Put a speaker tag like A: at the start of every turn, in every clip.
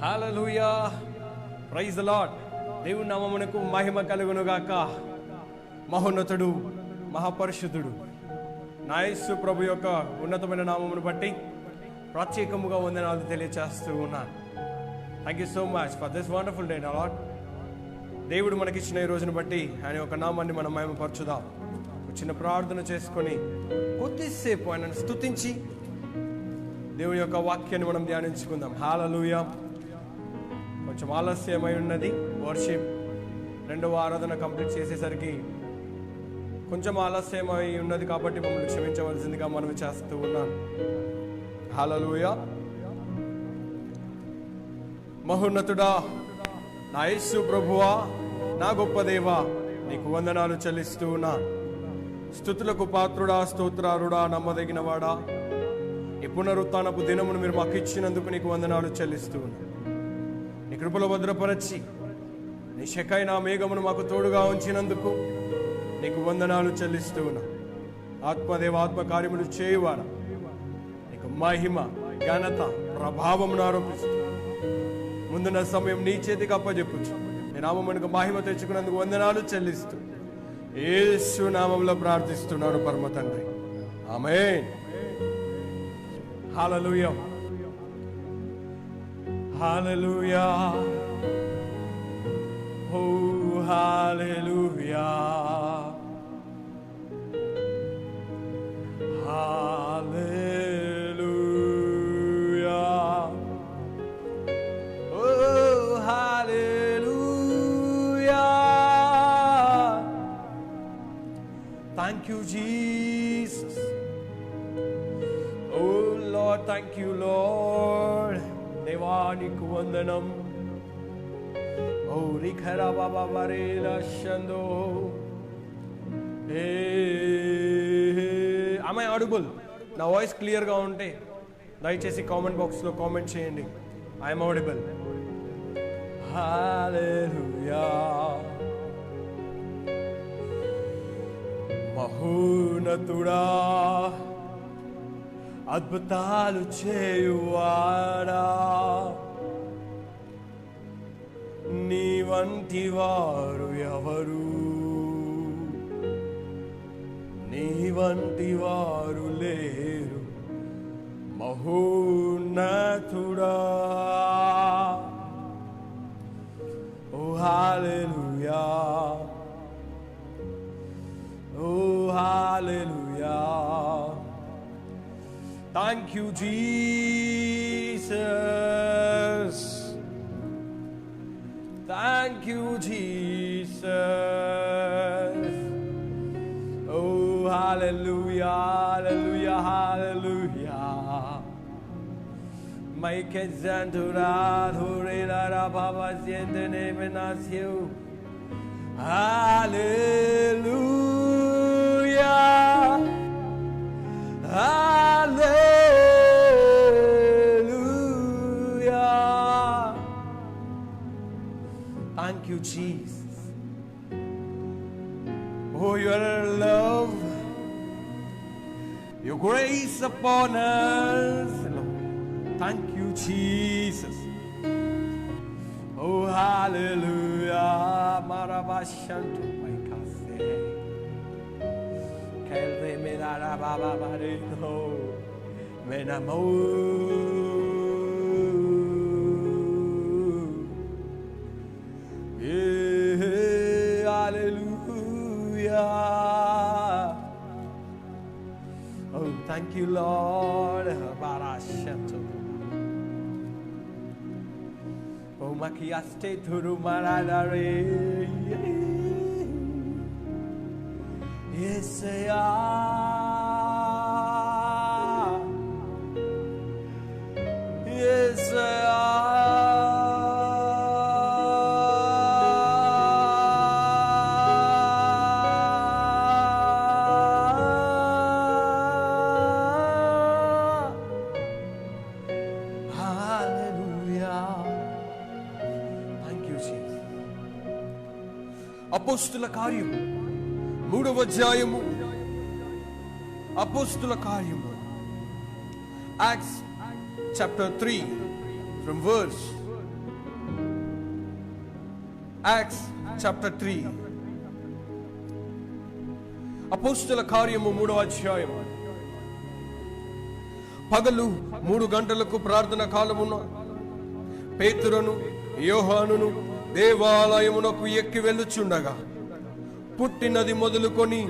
A: Hallelujah, praise the lord. దేవుని నామమునకు మహిమ కలుగును గాక. మహోన్నతుడు, మహాపరిశుద్ధుడు నా యేసు ప్రభు యొక్క ఉన్నతమైన నామమును బట్టి ప్రత్యేకముగా వందనాలు తెలియచేస్తూ ఉన్నాను. Thank you so much for this wonderful day lord. దేవుడు మనకిచ్చిన ఈ రోజును బట్టి ఆయన యొక్క నామాన్ని మనం మహిమపరచుదాం. చిన్న ప్రార్థన చేసుకొని కొద్దిసేపు ఆయనను స్తుతించి దేవుని యొక్క వాక్యాన్ని మనం ధ్యానించుకుందాం. హల్లెలూయా. కొంచెం ఆలస్యమై ఉన్నది. వర్షిప్ రెండవ ఆరాధన కంప్లీట్ చేసేసరికి కొంచెం ఆలస్యమై ఉన్నది కాబట్టి మమ్మల్ని క్షమించవలసిందిగా మనం చేస్తూ ఉన్నాను. హల్లెలూయా. మహోన్నతుడా, నా యేసు ప్రభువా, నా గొప్ప దేవా, నీకు వందనాలు చెల్లిస్తూ ఉన్నా. స్తుతులకు పాత్రుడా, స్తోత్రారుడా, నమ్మదగిన వాడా, ఈ పునరుత్థానపు దినమును మీరు మాకు ఇచ్చినందుకు నీకు వందనాలు చెల్లిస్తూ ఉన్నా. నీ కృపలో భద్రపరచి నీ షకైనా మేఘమును మాకు తోడుగా ఉంచినందుకు నీకు వందనాలు చెల్లిస్తూ ఉన్నా. ఆత్మదేవ, ఆత్మ కార్యములు చేయువాడా, నీకు మహిమ, ఘనత, ప్రభావమును ఆరోపిస్తూ ముందున్న సమయం నీ చేతికి అప్పజెప్పుచు నీ నామమునకు మహిమ తెచ్చుకున్నందుకు వందనాలు చెల్లిస్తూ యేసు నామములో ప్రార్థిస్తున్నాను పరమ తండ్రి, ఆమేన్. హల్లెలూయా, హల్లెలూయా, ఓ హల్లెలూయా, హల్లెలూయా, ఓ హల్లెలూయా. Thank you, Jesus. Oh Lord, thank you, Lord. దేవానికి వందనం. Oh రిఖరా బాబా బరేలా షందో. Am I audible? నా వాయిస్ క్లియర్గా ఉంటే దయచేసి కామెంట్ బాక్స్లో కామెంట్ చేయండి. I am audible. Hallelujah. మహోన్నతుడా, అద్భుతాలు చేయువాడా, నీ వంటి వారు ఎవరు? నీ వంటి వారు లేరు. మహోన్నతుడా, ఓ హల్లెలూయా, oh hallelujah. Thank you, Jesus. Thank you, Jesus. Oh hallelujah, hallelujah, hallelujah. My kezantura dhurela rababa siente neme nasceu. Hallelujah, hallelujah. Thank you, Jesus. Oh, your love, your grace upon us. Thank you, Jesus. Oh, hallelujah. Marabashantu paikase. Kelve medara baba barino. Menamo. Yeah, hallelujah. Oh, thank you, Lord. Barashantu. Oh, makiaste thuru maradare. Yes, yes, అపోస్తుల కార్యము 3వ అధ్యాయము. అపోస్తుల కార్యము, Acts chapter 3 from verse Acts chapter 3. అపోస్తల కార్యము 3వ అధ్యాయం. పగలు 3 గంటలకు ప్రార్థన కాలమున పేతురును యోహానును దేవాలయమునకు ఎక్కి వెళ్ళుచుండగా పుట్టినది మొదలుకొని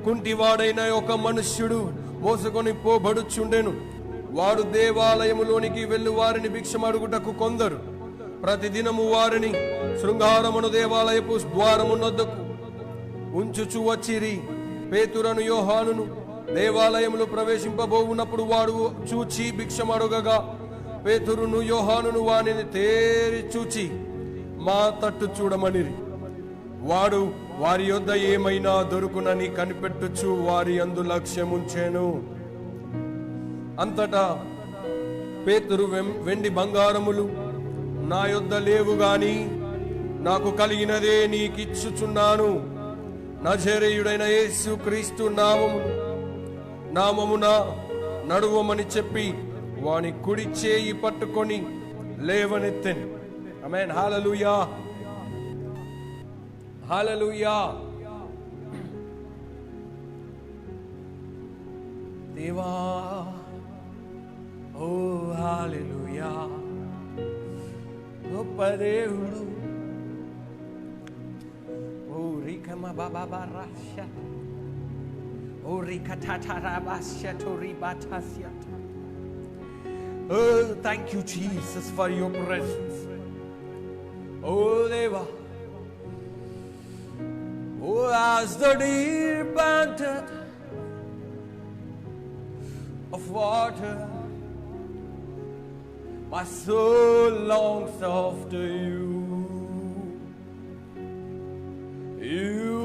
A: కుంటివాడైన ఒక మనుష్యుడు మోసుకొని పోబడుచుండెను. వారు దేవాలయములోనికి వెళ్ళు వారిని భిక్షమడుగుటకు కొందరు ప్రతిదినము వారిని శృంగారమును దేవాలయపు ద్వారమునొద్దకు ఉంచుచు వచ్చిరి. పేతురును యోహానును దేవాలయములో ప్రవేశింపబోవునప్పుడు వాడు చూచి భిక్షమడుగగా పేతురును యోహానును వానిని తేరి చూచి మా తట్టు చూడమనిరి. వాడు వారి యొద్ద ఏమైనా దొరుకునని కనిపెట్టుచు వారి యందు లక్ష్యముంచెను. అంతటా పేతురు వెండి బంగారములు నా యొద్ద లేవు గాని నాకు కలిగినదే నీకిచ్చుచున్నాను. నజరేయుడైన యేసు క్రీస్తు నామమున నడువమని చెప్పి వాని కుడి చేయి పట్టుకొని లేవనెత్తెను. ఆమేన్. హల్లెలూయా, హల్లెలూయా. దేవా, ఓ హల్లెలూయా, గొప్ప దేవుడు. ఓ రికమ బాబా బారాష, ఓ రికటాటారాబాష తోరిబాటాస్య. Oh, thank you, Jesus, for your presence. Oh, Deva. Oh, as the deer panted of water, my soul longs after you. You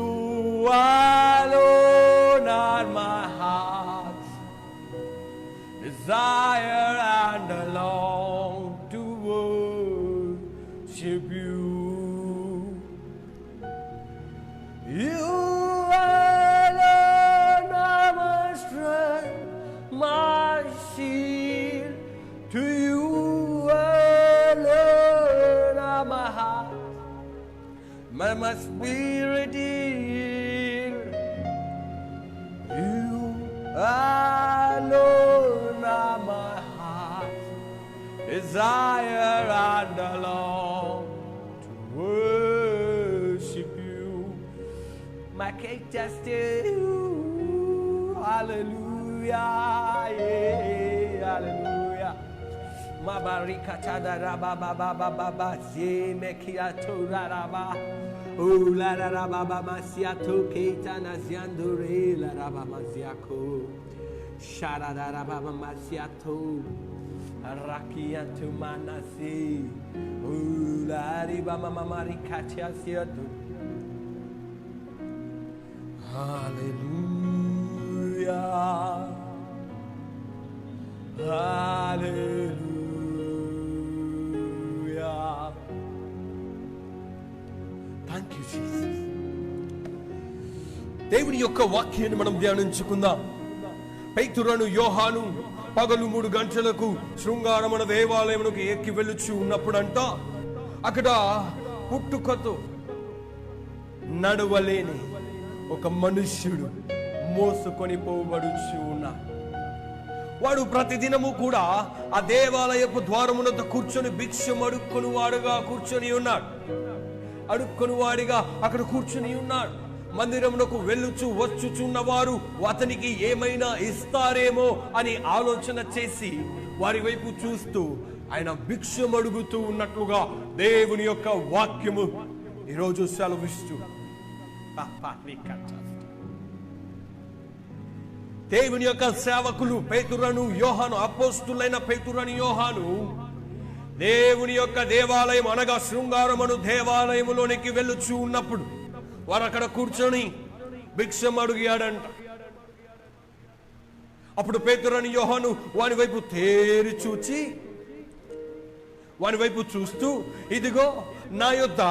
A: alone are my heart's desire, and I long to worship you. You alone are my strength, my shield. To you alone are my heart, my spirit yield. You alone are my heart desire, and I long to worship you. My cake just you. Hallelujah, yeah, hallelujah. Ma barika tada raba baba baba se mekia to raba. Oh la raba baba sia to keita naziandure la raba maziako. Shara raba mama sia to rakia to manasi. Oh la riba mama marika tia sia to. Hallelujah, hallelujah. Thank you, Jesus. దేవుని యొక్క వాక్యాన్ని మనం ధ్యానించుకుందాం. పేతురును యోహాను పగలు 3 గంటలకు శృంగారమున దేవాలయమునకు ఎక్కి వెళ్ళుచు ఉన్నప్పుడంట అక్కడ పుట్టుకతో నడవలేని ఒక మనుష్యుడు మోసుకొని పోబడుచు ఉన్నాడు. వాడు ప్రతిదినము కూడా ఆ దేవాలయపు ద్వారమునొద్ద కూర్చొని భిక్షం అడుక్కొని వాడుగా కూర్చొని ఉన్నాడు. అడుక్కొని వాడిగా అక్కడ కూర్చొని ఉన్నాడు. మందిరమునకు వెళ్ళుచు వచ్చుచున్న వారు అతనికి ఏమైనా ఇస్తారేమో అని ఆలోచన చేసి వారి వైపు చూస్తూ ఆయన భిక్షం అడుగుతూ ఉన్నట్లుగా దేవుని యొక్క వాక్యము ఈరోజు సెలవిస్తూ దేవుని యొక్క సేవకులు పేతురును యోహాను, అపోస్తులైన పేతురును యోహాను దేవుని యొక్క దేవాలయం అనగా శృంగారమును దేవాలయములోనికి వెళ్ళుచూ ఉన్నప్పుడు వారు అక్కడ కూర్చొని భిక్షం అడిగాడంట. అప్పుడు పేతురును యోహాను వాని వైపు తేరి చూచి వాని వైపు చూస్తూ, ఇదిగో నా యొద్ద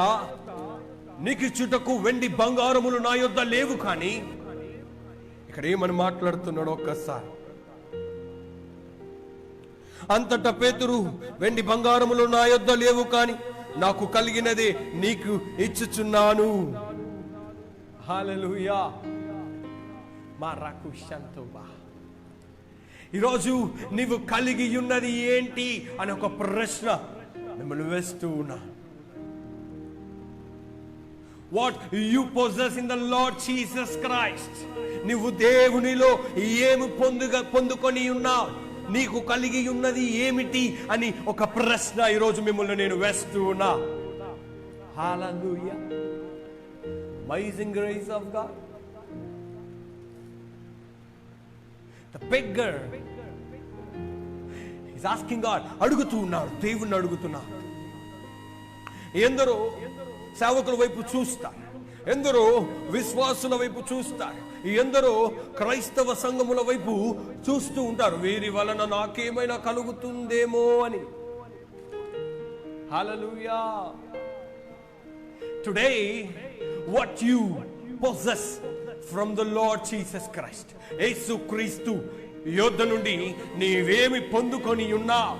A: నీకిచ్చుటకు వెండి బంగారములు నా యొద్ద లేవు, కానీ ఇక్కడ ఏమని మాట్లాడుతున్నాడు ఒక్కసారి. అంతటా పేతురు, వెండి బంగారములు నా యొద్ద లేవు, కానీ నాకు కలిగినది నీకు ఇచ్చుచున్నాను. హల్లెలూయా. మారాకు శాంతోబా. ఈరోజు నీవు కలిగి ఉన్నది ఏంటి అని ఒక ప్రశ్న మిమ్మల్ని వేస్తూ ఉన్నా. What you possess in the Lord Jesus Christ. నీవు దేవునిలో ఏమి పొందుకొని ఉన్నావు, నీకు కలిగి ఉన్నది ఏమిటి అని ఒక ప్రశ్న ఈరోజు మిమ్మల్ని నేను వేస్తూ ఉన్నా. హల్లెలూయా. Amazing grace of God. The beggar is asking God. అడుగుతూ ఉన్నాడు, దేవుణ్ణి అడుగుతున్నాడు. ఎందరో సేవకుల వైపు చూస్తారు, ఎందరో విశ్వాసుల వైపు చూస్తారు, ఎందరో క్రైస్తవ సంఘముల వైపు చూస్తూ ఉంటారు, వీరి వలన నాకేమైనా కలుగుతుందేమో అని. Hallelujah. Today what you possess from the Lord Jesus Christ. యేసు క్రీస్తు యొద్ద నుండి నీవేమి పొందుకొని ఉన్నావు?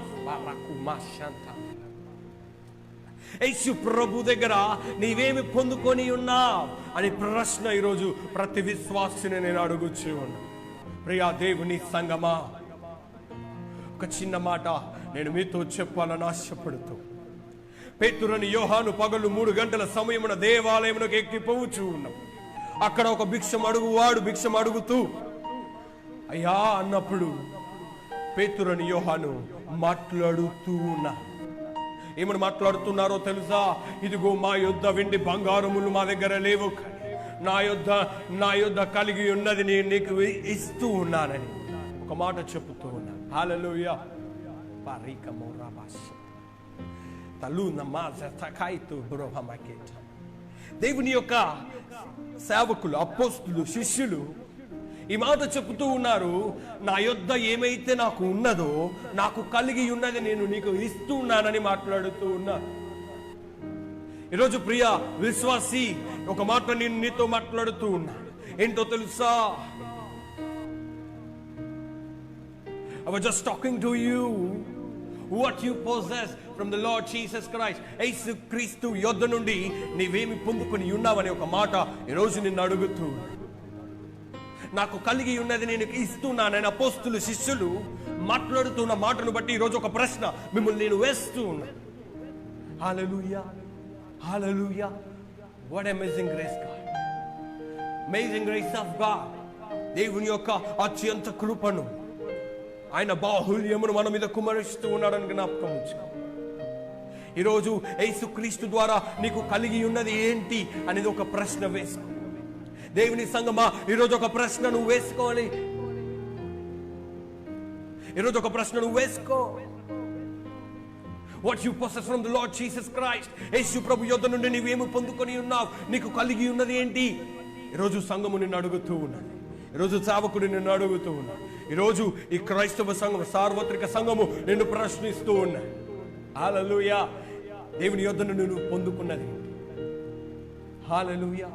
A: యేసు ప్రభు దగ్గర నీవేమి పొందుకొని ఉన్నావు అని ప్రశ్న ఈరోజు ప్రతి విశ్వాసిని నేను అడుగుచూ ఉన్నా. ప్రియా దేవుని సంగమా, ఒక చిన్న మాట నేను మీతో చెప్పాలని ఆశపడుతూ, పేతురుని యోహాను పగలు 3 గంటల సమయమున దేవాలయమునకు ఎక్కిపోవచ్చు ఉన్నాం. అక్కడ ఒక భిక్షం అడుగుతూ అయ్యా అన్నప్పుడు పేతురుని యోహాను మాట్లాడుతూ ఉన్నా. ఏమని మాట్లాడుతున్నారో తెలుసా? ఇదిగో మా యొద్ద వెండి బంగారములు మా దగ్గర లేవు, నా యొద్ద కలిగి ఉన్నది నేను నీకు ఇస్తూ ఉన్నానని ఒక మాట చెప్తూ ఉన్నా. హల్లెలూయా. దేవుని యొక్క సేవకులు, అపోస్తులు, శిష్యులు ఈ మాట చెప్తూ ఉన్నారు. నా యొద్ద ఏమైతే నాకు ఉన్నదో, నాకు కలిగి ఉన్నది నేను నీకు ఇస్తూ ఉన్నానని మాట్లాడుతూ ఉన్నారు. ఈరోజు ప్రియ విశ్వాసి, ఒక మాట నేను నీతో మాట్లాడుతూ ఉన్నా. ఏంటో తెలుసా? I was just talking to you. What you possess from the Lord Jesus Christ. యేసు క్రీస్తు యొద్ద నుండి నీవేమి పొందుకొని ఉన్నావని ఒక మాట ఈరోజు నిన్ను అడుగుతూ, నాకు కలిగి ఉన్నది నేను ఇస్తున్నానని అపోస్తులు, శిష్యులు మాట్లాడుతున్న మాటను బట్టి ఈరోజు ఒక ప్రశ్న మిమ్మల్ని నేను వేస్తూ ఉన్నా. హల్లెలూయా. హల్లెలూయా. What amazing grace God. Amazing grace of God. దేవుని యొక్క అత్యంత కృపను, ఆయన బాహుల్యమును మన మీద కుమరిస్తూ ఉన్నాడని జ్ఞాపకం ఉంచుకో. ఈరోజు యేసు క్రీస్తు ద్వారా నీకు కలిగి ఉన్నది ఏంటి అనేది ఒక ప్రశ్న వేసుకో. దేవుని సంగమా, ఈరోజు ఒక ప్రశ్న నువ్వు వేసుకోవాలి. ఈరోజు ఒక ప్రశ్న నువ్వు వేసుకో. What you possess from the Lord Jesus Christ. యేసు ప్రభు యొద్ద నుండి నీవేమి పొందుకొని ఉన్నావు, నీకు కలిగి ఉన్నది ఏంటి? ఈరోజు సంఘము నిన్ను అడుగుతూ ఉన్నది. ఈరోజు సేవకుడు నిన్ను అడుగుతూ ఉన్నా. ఈరోజు ఈ క్రైస్తవ సంఘం, సార్వత్రిక సంఘము నిన్ను ప్రశ్నిస్తూ ఉన్నా. హల్లెలూయా. దేవుని యొద్ద నుండి నువ్వు పొందుకున్నది. హల్లెలూయా.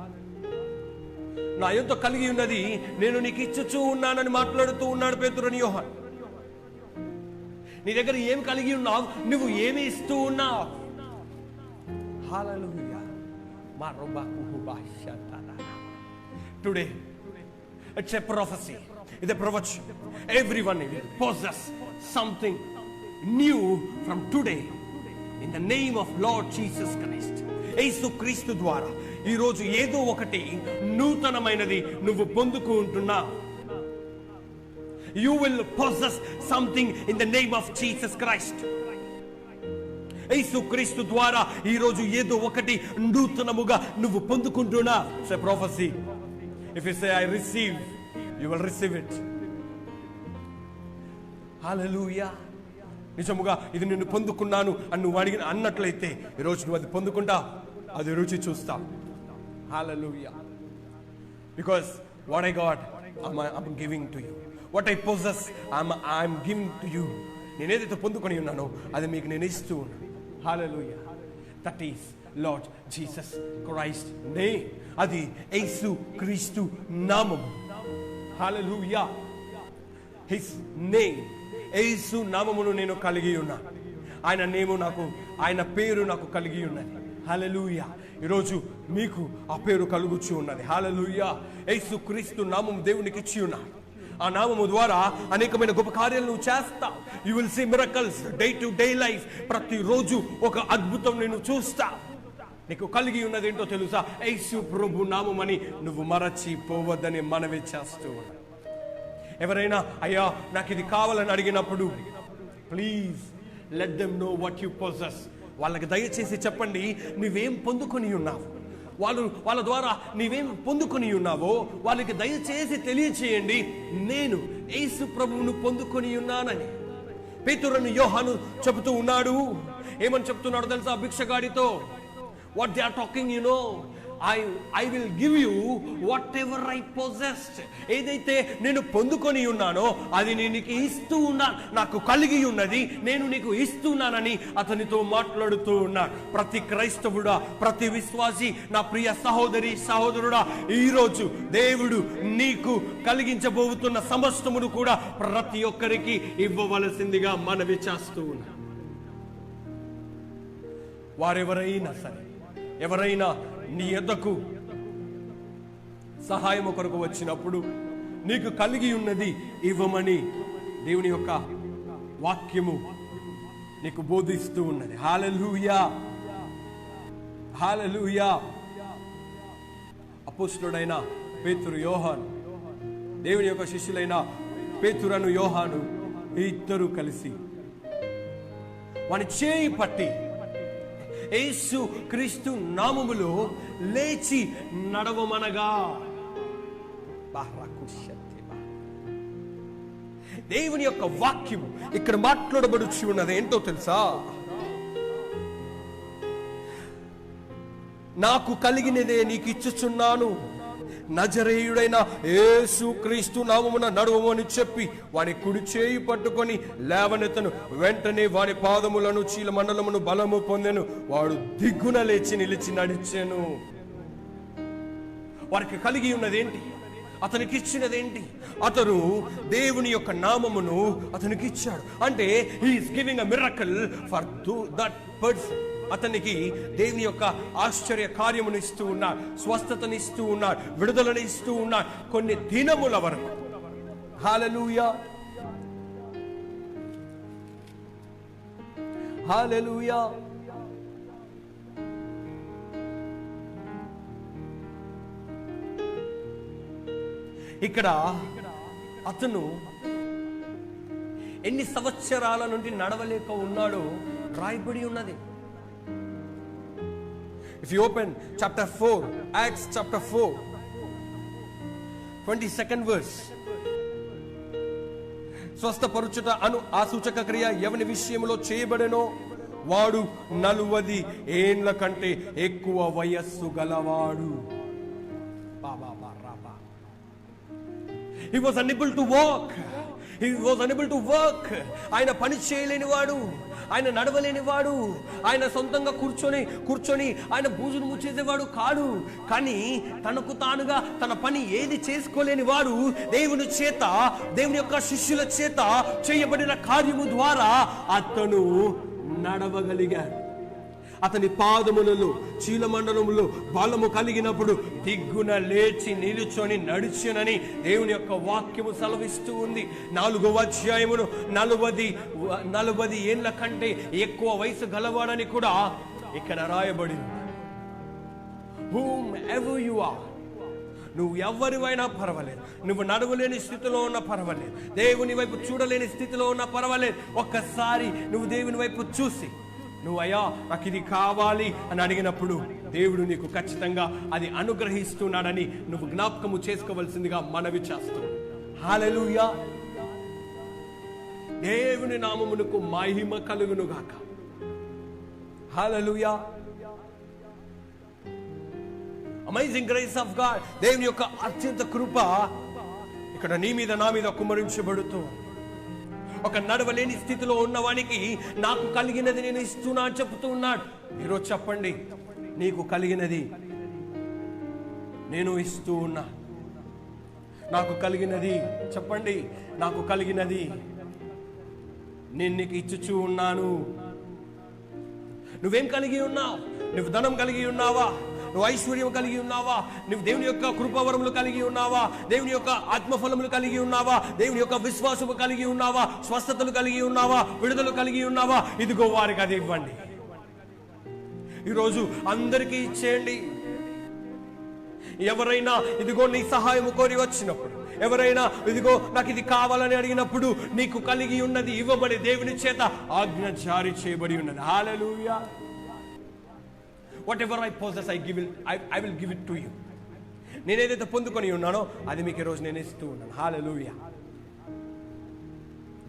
A: నా యొద్ద కలిగి ఉన్నది నేను నీకు ఇచ్చుచూ ఉన్నానని మాట్లాడుతూ ఉన్నాడు పేతురుని యోహాను. నీ దగ్గర ఏం కలిగి ఉన్నావు, నువ్వు ఏమి ఇస్తూ ఉన్నావు? Hallelujah. Today it's a prophecy. It's a proverb. Everyone will possess something new from today in the name of Lord Jesus Christ. యేసు క్రీస్తు ద్వారా ఈ రోజు ఏదో ఒకటి నూతనమైనది నువ్వు పొందుకుంటున్నావు. You will possess something in the name of Jesus Christ. యేసు క్రీస్తు ద్వారా ఈ రోజు ఏదో ఒకటి నూతనముగా నువ్వు పొందుకుంటున్నావు. It's a prophecy. If you say I receive, you will receive it. Hallelujah. నిజముగా ఇది నేను పొందుకున్నాను అని నువ్వు అన్నట్లయితే ఈరోజు నువ్వు అది పొందుకుంటావు, అది రుచి చూస్తావు. Hallelujah. Because what I got, I'm giving to you. What I possess, I'm giving to you. నేను ఏదైతే పొందుకొని ఉన్నానో అది మీకు నేను ఇస్తూ ఉన్నాను. Hallelujah. That is Lord Jesus Christ name. అది యేసు క్రీస్తు నామము. హల్లెలూయా. His name. యేసు నామమును నేను కలిగి ఉన్నా. ఆయన నేము నాకు ఆయన పేరు నాకు కలిగి ఉన్నది. హల్లెలూయా. ఈరోజు మీకు ఆ పేరు కలుగుచూ ఉన్నది. హల్లెలూయా. యేసుక్రీస్తు నామం దేవునికి ఇచ్చి ఉన్నాడు. ఆ నామము ద్వారా అనేకమైన గొప్ప కార్యాలు నువ్వు చేస్తావు. You will see miracles day to day life. ప్రతిరోజు ఒక అద్భుతం నేను చూస్తా. నీకు కలిగి ఉన్నది ఏంటో తెలుసా? యేసు ప్రభు నామమని నువ్వు మరచిపోవద్దని మనవి చేస్తూ ఉన్నా. ఎవరైనా అయ్యా నాకు ఇది కావాలని అడిగినప్పుడు please let them know what you possess. వాళ్ళకి దయచేసి చెప్పండి నువ్వేం పొందుకొని ఉన్నావు. వాళ్ళ ద్వారా నీవేం పొందుకొని ఉన్నావో వాళ్ళకి దయచేసి తెలియచేయండి, నేను యేసు ప్రభువును పొందుకొని ఉన్నానని. పేతురును యోహాను చెబుతూ ఉన్నాడు. ఏమని చెప్తున్నాడు తెలుసా భిక్షగాడితో? What they are talking, you know, I will give you whatever I possessed. ఏదైతే నేను పొందుకొని ఉన్నానో అది నేను నీకు ఇస్తూ ఉన్నా, నాకు కలిగి ఉన్నది నేను నీకు ఇస్తున్నానని అతనితో మాట్లాడుతూ ఉన్నాడు. ప్రతి క్రైస్తవుడా, ప్రతి విశ్వాసి, నా ప్రియ సహోదరి సహోదరుడా, ఈరోజు దేవుడు నీకు కలిగించబోతున్న సమస్తమును కూడా ప్రతి ఒక్కరికి ఇవ్వవలసిందిగా మనవి చేస్తూ ఉన్నాడు. వారెవరైనా సరే, ఎవరైనా నీ యొద్దకు సహాయం కొరకు వచ్చినప్పుడు నీకు కలిగి ఉన్నది ఇవ్వమని దేవుని యొక్క వాక్యము నీకు బోధిస్తూ ఉన్నది. హల్లెలూయా, హల్లెలూయా. అపోస్తలుడైన పేతురు, యోహాను, దేవుని యొక్క శిష్యులైన పేతురును యోహాను ఇద్దరు కలిసి వాని చేయి పట్టి యేసు క్రీస్తు నామములో లేచి నడవమనగా, దేవుని యొక్క వాక్యం ఇక్కడ మాట్లాడబడుచు ఉన్నది ఏంటో తెలుసా? నాకు కలిగినదే నీకు ఇచ్చుచున్నాను, నజరేయుడైన యేసు క్రీస్తు నామమున నడువమని చెప్పి వాని కుడి చేయి పట్టుకొని లేవనెత్తను. వెంటనే వాని పాదములను చీలమండలమును బలము పొందెను. వాడు దిగ్గున లేచి నిలిచి నడిచెను. వారికి కలిగి ఉన్నదేంటి? అతనికి ఇచ్చినదేంటి? అతను దేవుని యొక్క నామమును అతనికి ఇచ్చాడు. అంటే he's giving a miracle for that person. అతనికి దేవుని యొక్క ఆశ్చర్య కార్యమును ఇస్తూ ఉన్నాడు, స్వస్థతను ఇస్తూ ఉన్నాడు, విడుదలను ఇస్తూ ఉన్నాడు కొన్ని దినముల వరకు. హల్లెలూయా, హల్లెలూయా. ఇక్కడ అతను ఎన్ని సంవత్సరాల నుండి నడవలేక ఉన్నాడో రాయబడి ఉన్నది. If you open chapter 4, Acts chapter 4, 22nd verse. స్వస్థపరుచుట అను ఆ సూచక క్రియ ఎవని విషయంలో చేయబడెనో వాడు 40 ఏండ్ల కంటే ఎక్కువ వయస్సు గలవాడు. He was unable to walk. He was unable to work. ఆయన పని చేయలేని వాడు, ఆయన నడవలేని వాడు, ఆయన సొంతంగా కూర్చొని ఆయన బూజును ముచ్చేసేవాడు కాడు. కానీ తనకు తానుగా తన పని ఏది చేసుకోలేని వాడు దేవుని చేత, దేవుని యొక్క శిష్యుల చేత చేయబడిన కార్యము ద్వారా అతను నడవగలిగాడు. అతని పాదములలో చీలమండలములో బలము కలిగినప్పుడు దిగ్గున లేచి నిలుచొని నడిచెనని దేవుని యొక్క వాక్యము సెలవిస్తూ ఉంది. 4వ అధ్యాయమును 40 ఏండ్ల కంటే ఎక్కువ వయసు గలవాడని కూడా ఇక్కడ రాయబడింది. Whom ever you are, నువ్వు ఎవరివైనా పర్వాలేదు, నువ్వు నడవలేని స్థితిలో ఉన్నా పర్వాలేదు, దేవుని వైపు చూడలేని స్థితిలో ఉన్నా పర్వాలేదు, ఒక్కసారి నువ్వు దేవుని వైపు చూసి నువ్వు అయ్యా నాకు ఇది కావాలి అని అడిగినప్పుడు దేవుడు నీకు ఖచ్చితంగా అది అనుగ్రహిస్తున్నాడని నువ్వు జ్ఞాపకము చేసుకోవలసిందిగా మనవి చేస్తావు. హల్లెలూయా. దేవుని నామమునకు మహిమ కలుగును గాక. హల్లెలూయా. అమేజింగ్ గ్రేస్ ఆఫ్ గాడ్, దేవుని యొక్క అత్యంత కృప ఇక్కడ నీ మీద నా మీద కుమ్మరించబడుతూ, ఒక నడవలేని స్థితిలో ఉన్నవానికి నాకు కలిగినది నేను ఇస్తున్నా అని చెప్తూ ఉన్నాడు. ఈరోజు చెప్పండి, నీకు కలిగినది నేను ఇస్తూ ఉన్నా. నాకు కలిగినది చెప్పండి, నాకు కలిగినది నేను నీకు ఇచ్చుచూ ఉన్నాను. నువ్వేం కలిగి ఉన్నావు? నువ్వు ధనం కలిగి ఉన్నావా? నువ్వు ఐశ్వర్యం కలిగి ఉన్నావా? నువ్వు దేవుని యొక్క కృపావరములు కలిగి ఉన్నావా? దేవుని యొక్క ఆత్మఫలములు కలిగి ఉన్నావా? దేవుని యొక్క విశ్వాసము కలిగి ఉన్నావా? స్వస్థతలు కలిగి ఉన్నావా? విడుదల కలిగి ఉన్నావా? ఇదిగో వారికి అది ఇవ్వండి. ఈరోజు అందరికీ ఇచ్చేయండి. ఎవరైనా ఇదిగో నీ సహాయము కోరి వచ్చినప్పుడు, ఎవరైనా ఇదిగో నాకు ఇది కావాలని అడిగినప్పుడు, నీకు కలిగి ఉన్నది ఇవ్వబడి దేవుని చేత ఆజ్ఞ జారీ చేయబడి ఉన్నది. Hallelujah. Whatever I possess I will give it to you. నేను ఏదైతే పొందుకొని ఉన్నానో అది మీకు ఈరోజు నేను ఇస్తూ ఉన్నాను. హల్లెలూయా.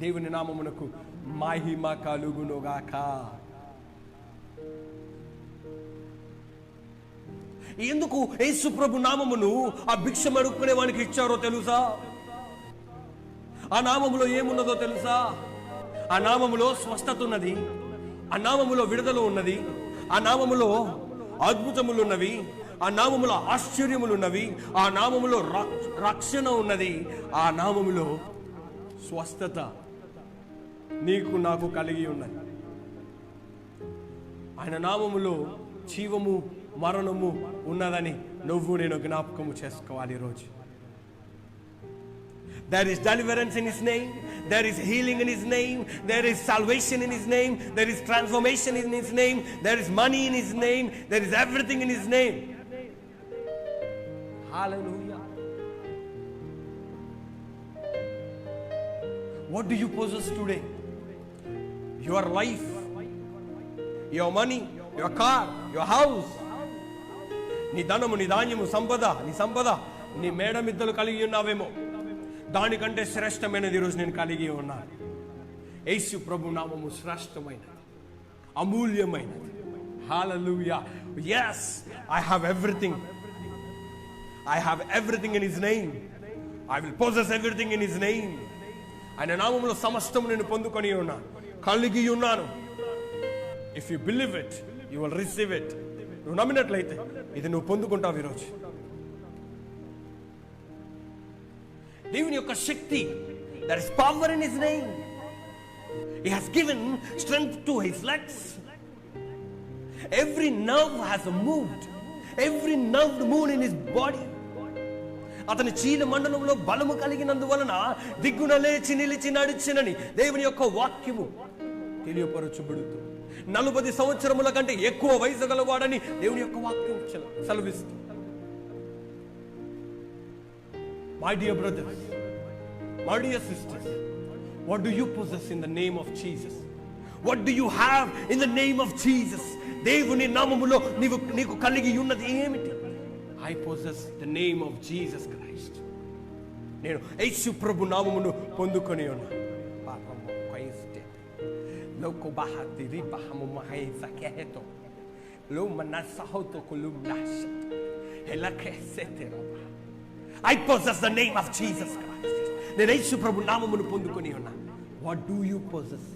A: దేవుని నామమునకు మహిమ కలుగునుగాక. ఎందుకు యేసు ప్రభు నామమును ఆ భిక్షం అడుక్కునే వానికి ఇచ్చారో తెలుసా? ఆ నామములో ఏమున్నదో తెలుసా? ఆ నామములో స్వస్థత ఉన్నది, ఆ నామములో విడుదల ఉన్నది, ఆ నామములో అద్భుతములు ఉన్నవి, ఆ నామములో ఆశ్చర్యములు ఉన్నవి, ఆ నామములో రక్షణ ఉన్నది, ఆ నామములో స్వస్థత నీకు నాకు కలిగి ఉన్నది. ఆయన నామములో జీవము మరణము ఉన్నదని నువ్వు నేను జ్ఞాపకము చేసుకోవాలి ఈరోజు. There is deliverance in His name. There is healing in His name. There is salvation in His name. There is transformation in His name. There is money in His name. There is everything in His name. Hallelujah. What do you possess today? Your life, your money, your car, your house. నీ ధనము, నీ ధాన్యము, నీ సంపద నీ మేడమిద్దలు కలిగి ఉన్నావేమో, దానికంటే శ్రేష్టమైనది ఈరోజు నేను కలిగి ఉన్నాను. యేసు ప్రభు నామము శ్రేష్టమైనది, అమూల్యమైనది. హల్లెలూయా. yes, I have everything in His name. I will possess everything in His name. ఆయన నామములో సమస్తము నేను పొందుకొని ఉన్నాను, కలిగి ఉన్నాను. If you believe it, you will receive it. నువ్వు నమ్మినట్లయితే ఇది నువ్వు పొందుకుంటావు ఈరోజు. దేవుని యొక్క శక్తి, there is power in His name. He has given strength to His legs. Every nerve has moved, every nerve moved in His body. అతని చీల మండలంలో బలము కలిగినందువలన దిగ్గున లేచి నిలిచి నడిచినని దేవుని యొక్క వాక్యము తెలియపరచబడుతుంది. 40 సంవత్సరముల కంటే ఎక్కువ వయసు గలవాడని దేవుని యొక్క వాక్యం సెలవిస్తుంది. My dear brothers, my dear sisters, what do you possess in the name of Jesus? What do you have in the name of Jesus? దేవుని నామములో నీకు కలిగి ఉన్నది ఏమిటి? I possess the name of Jesus Christ. నేను యేసు ప్రభు నామమును పొందుకొని ఉన్నాను. Loko bahati riba hamu mahai zaketo lo manasahoto kolumnash helakesete. I possess the name of Jesus Christ. నేను యేసు ప్రభు నామమును పొందుకొని ఉన్నా. What do you possess?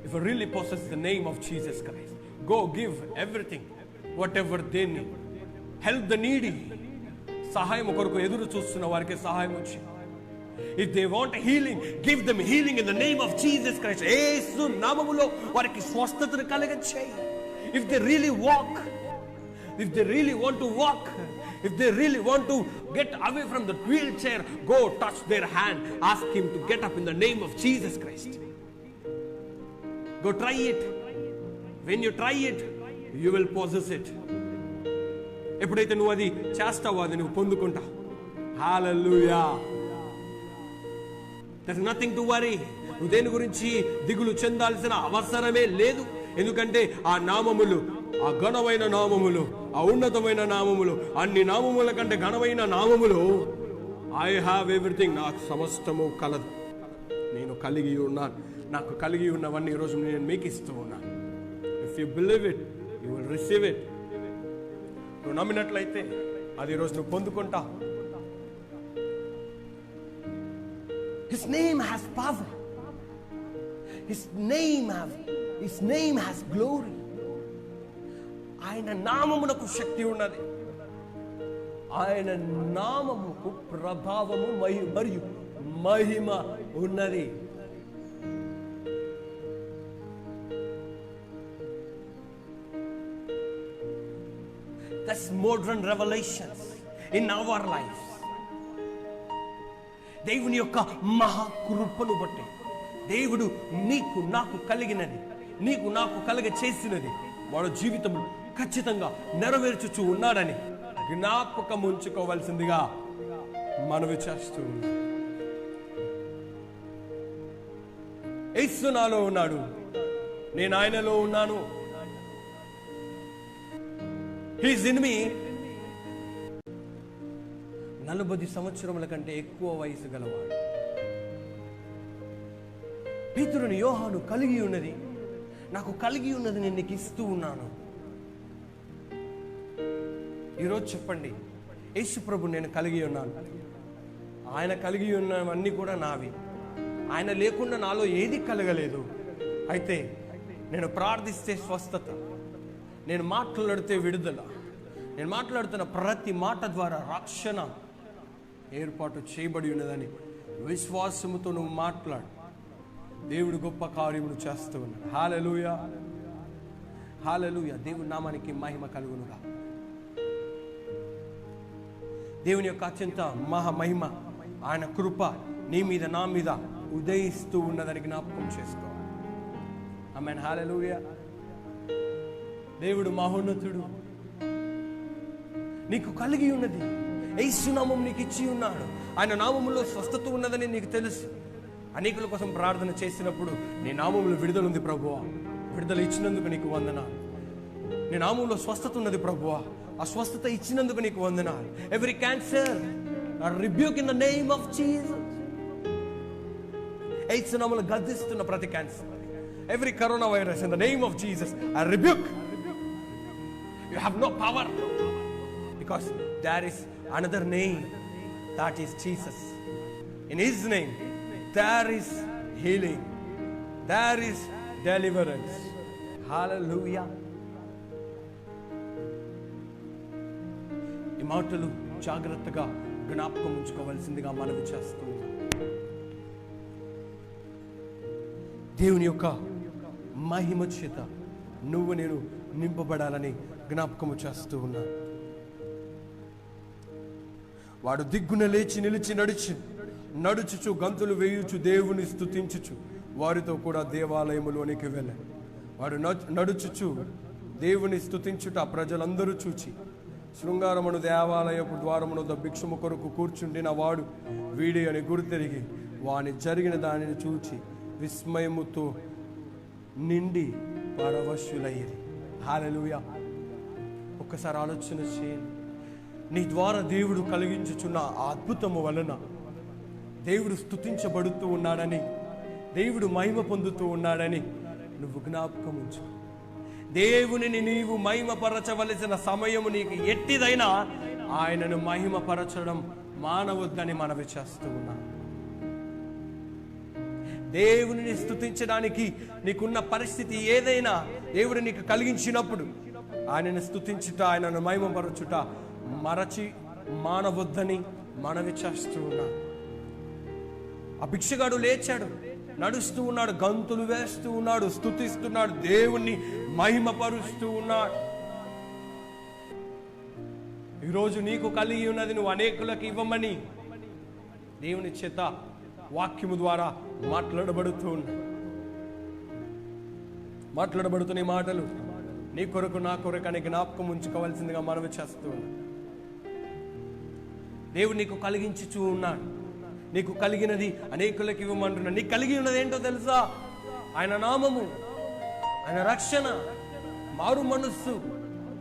A: If you really possess the name of Jesus Christ, go give everything, whatever they need. Help the needy. సహాయం కొరకు ఎదురు చూస్తున్న వారికి సహాయం వచ్చి, if they want healing, give them healing in the name of Jesus Christ. యేసు నామములో వారికి స్వస్థతను కలగచేయి. If they really walk, if they really want to walk, if they really want to get away from the wheelchair, go touch their hand, ask Him to get up in the name of Jesus Christ. Go try it. When you try it, you will possess it. ఎప్పుడైతే నువ్వు అది చేస్తావో అది నువ్వు పొందుకుంటావు. హల్లెలూయా. There's nothing to worry. నువ్వు దేని గురించి దిగులు చెందాల్సిన అవసరమే లేదు. ఎందుకంటే ఆ నామములు, ఆ ఘనమైన నామములు, ఆ ఉన్నతమైన నామములు, అన్ని నామముల కంటే ఘనమైన నామములు, ఐ హ్యావ్ ఎవ్రీథింగ్, నాకు సమస్తము కలదు, నేను కలిగి ఉన్నాను. నాకు కలిగి ఉన్నవన్నీ ఈరోజు నేను మీకు ఇస్తూ ఉన్నాను. If you believe it, you will receive it. నువ్వు నమ్మినట్లయితే అది ఈరోజు నువ్వు పొందుకుంటావు. His name has power. His name has glory. ఆయన నామమునకు శక్తి ఉన్నది. ఆయన నామముకు ప్రభావము మరియు మహిమ ఉన్నది. That's modern revelations in our lives. దేవుని యొక్క మహాకృపను బట్టి దేవుడు నీకు నాకు కలిగినది, నీకు నాకు కలగ చేసినది వాడు జీవితంలో ఖచ్చితంగా నెరవేర్చుచూ ఉన్నాడని జ్ఞాపకం ఉంచుకోవాల్సిందిగా మనవి చేస్తూ ఉన్నాం. యేసు నాలో ఉన్నాడు, నేను ఆయనలో ఉన్నాను. He's in me. 40 సంవత్సరముల కంటే ఎక్కువ వయసు గలవాడు. పేతురుని యోహాను కలిగి ఉన్నది, నాకు కలిగి ఉన్నది నేను నీకు ఇస్తూ ఉన్నాను. ఈరోజు చెప్పండి, యేసు ప్రభు నేను కలిగి ఉన్నాను, ఆయన కలిగి ఉన్నవన్నీ కూడా నావి. ఆయన లేకుండా నాలో ఏది కలగలేదు. అయితే నేను ప్రార్థిస్తే స్వస్థత, నేను మాట్లాడితే విడుదల, నేను మాట్లాడుతున్న ప్రతి మాట ద్వారా రక్షణ ఏర్పాటు చేయబడి ఉన్నదని విశ్వాసముతో నువ్వు మాట్లాడు. దేవుడు గొప్ప కార్యములు చేస్తూ ఉన్నాడు. హల్లెలూయా, హల్లెలూయా. దేవుని నామానికి మహిమ కలుగునుగా. దేవుని యొక్క అత్యంత మహిమ, ఆయన కృప నీ మీద నా మీద ఉదయిస్తూ ఉన్నదని జ్ఞాపకం చేసుకో. ఆమేన్, హల్లెలూయా. దేవుడు మహోన్నతుడు, నీకు కలిగి ఉన్నది. యేసు నామం నీకు ఇచ్చి ఉన్నాడు. ఆయన నామములో స్వస్థత ఉన్నదని నీకు తెలుసు. అనేకుల కోసం ప్రార్థన చేసినప్పుడు నీ నామములో విడుదల ఉంది ప్రభువా, విడుదల ఇచ్చినందుకు నీకు వందనాలు. నీ నామములో స్వస్థత ఉన్నది ప్రభువా, ఆ స్వస్థత ఇచ్చినందుకు నీకు వందనాలు. Every cancer rebuke in the name of Jesus. యేసు నామములో గద్దిస్తున్న ప్రతి cancer, every corona virus in the name of Jesus I rebuke. You have no power because there is another name, that is Jesus. In his name there is healing, there is deliverance. Hallelujah. ఈ మాటలు జాగ్రత్తగా జ్ఞాపకం ఉంచుకోవాల్సిందిగా మనవి చేస్తూ దేవుని యొక్క మహిమ చేత నువ్వు నేను నింపబడాలని జ్ఞాపకము చేస్తూ ఉన్నాను. వాడు దిగ్గున లేచి నిలిచి నడుచుచు గంతులు వేయుచు దేవుని స్తుతించుచు వారితో కూడా దేవాలయములోనికి వెళ్ళాడు. వాడు నడుచుచు దేవుని స్తుతించుట ప్రజలందరూ చూచి శృంగారమును దేవాలయపు ద్వారమును భిక్షము కొరకు కూర్చుండిన వాడు వీడి అని గుర్తెరిగి వాని జరిగిన దానిని చూచి విస్మయముతో నిండి పరవశులయ్యేది. హల్లెలూయా. ఒక్కసారి ఆలోచన చేయండి. నీ ద్వారా దేవుడు కలిగించుచున్న ఆ అద్భుతము వలన దేవుడు స్తుతించబడుతూ ఉన్నాడని, దేవుడు మహిమ పొందుతూ ఉన్నాడని నువ్వు జ్ఞాపకం ఉంచు. దేవునిని నీవు మహిమపరచవలసిన సమయము నీకు ఎట్టిదైనా ఆయనను మహిమపరచడం మానవద్దని మనవి చేస్తూ ఉన్నాను. దేవునిని స్తుతించడానికి నీకున్న పరిస్థితి ఏదైనా దేవుడు నీకు కలిగించినప్పుడు ఆయనను స్తుతించుట, ఆయనను మహిమపరచుట మరచి మానవద్దని మనవి చేస్తూ ఉన్నాడు. ఆ భిక్షగాడు లేచాడు, నడుస్తూ ఉన్నాడు, గంతులు వేస్తూ ఉన్నాడు, స్తుతిస్తున్నాడు, దేవుణ్ణి మహిమపరుస్తూ ఉన్నాడు. ఈరోజు నీకు కలిగి ఉన్నది నువ్వు అనేకులకు ఇవ్వమని దేవుని చేత వాక్యము ద్వారా మాట్లాడబడుతున్న మాటలు నీ కొరకు నా కొరకు అని జ్ఞాపకం ఉంచుకోవాల్సిందిగా మనవి చేస్తూ ఉన్నాడు. దేవుడు నీకు కలిగించుచూ ఉన్నాడు. నీకు కలిగినది అనేకులకు ఇవ్వమంటున్నాడు. నీకు కలిగి ఉన్నది ఏంటో తెలుసా? ఆయన నామము, ఆయన రక్షణ, మారు మనస్సు,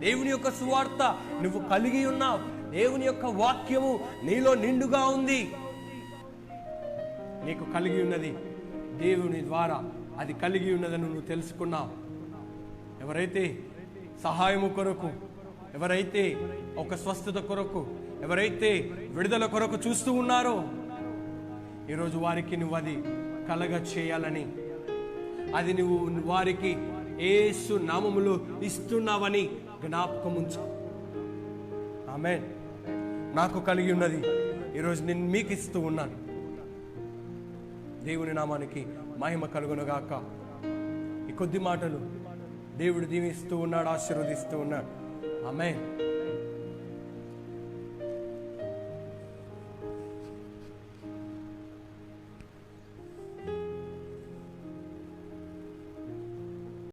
A: దేవుని యొక్క సువార్త నువ్వు కలిగి ఉన్నావు. దేవుని యొక్క వాక్యము నీలో నిండుగా ఉంది. నీకు కలిగి ఉన్నది దేవుని ద్వారా, అది కలిగి ఉన్నదని నువ్వు తెలుసుకున్నావు. ఎవరైతే సహాయము కొరకు, ఎవరైతే ఒక స్వస్థత కొరకు, ఎవరైతే విడుదల కొరకు చూస్తూ ఉన్నారో ఈరోజు వారికి నువ్వు అది కలగ చేయాలని, అది నువ్వు వారికి యేసు నామములో ఇస్తున్నావని జ్ఞాపకం ఉంచు. ఆమేన్. నాకు కలిగి ఉన్నది ఈరోజు నేను మీకు ఇస్తూ ఉన్నాను. దేవుని నామానికి మహిమ కలుగునుగాక. ఈ కొద్ది మాటలు దేవుడు దీవిస్తూ ఉన్నాడు, ఆశీర్వదిస్తూ ఉన్నాడు. ఆమేన్.